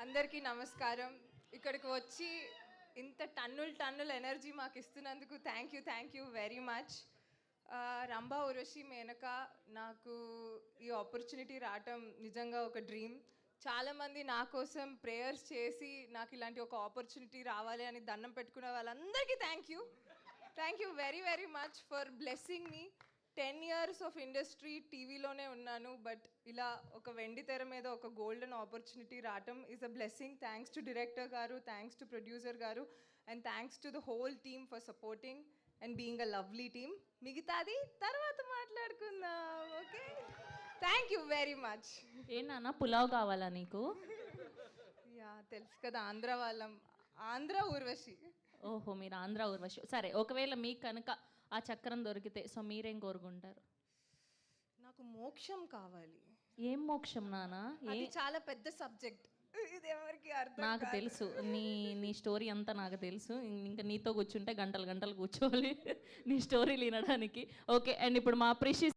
అందరికీ నమస్కారం. ఇక్కడికి వచ్చి ఇంత టన్నుల ఎనర్జీ మాకు ఇస్తున్నందుకు thank you very much. Rambha Urvashi Menaka నాకు ఈ ఆపర్చునిటీ రావటం నిజంగా ఒక డ్రీమ్. చాలామంది నా కోసం ప్రేయర్స్ చేసి నాకు ఇలాంటి ఒక ఆపర్చునిటీ రావాలి అని దండం పెట్టుకునే వాళ్ళందరికీ thank you very very much for blessing me. 10 years of industry టీవీలోనే ఉన్నాను, బట్ ఇలా ఒక వెండి తెర మీద ఒక గోల్డెన్ ఆపర్చునిటీ రావటం is a blessing. Thanks to director గారు, థ్యాంక్స్ టు ప్రొడ్యూసర్ గారు, and thanks to the whole team for supporting and being a lovely team. మిగతాది తర్వాత మాట్లాడుకుందాం, okay? Thank you very much. ఏంటన్నా పులావ్ కావాలా నీకు? యా, తెలుసు కదా, ఆంధ్ర వాళ్ళం. ఆంధ్ర ఊర్వశి. ఓహో, మీరు ఆంధ్ర ఊర్వశి. సరే, ఒకవేళ మీకు కనుక ఆ చక్రం దొరికితే సో మీరేం కోరుకుంటారు? నాకు మోక్షం కావాలి. ఏం మోక్షం నానా? అది చాలా పెద్ద సబ్జెక్ట్, ఇది ఎవరికి అర్థం నాకు తెలుసు, నీ స్టోరీ అంతా నాకు తెలుసు. ఇంకా నీతో కూర్చుంటే గంటలు కూర్చోవాలి నీ స్టోరీ వినడానికి. ఓకే, అండ్ ఇప్పుడు మా ప్రిషి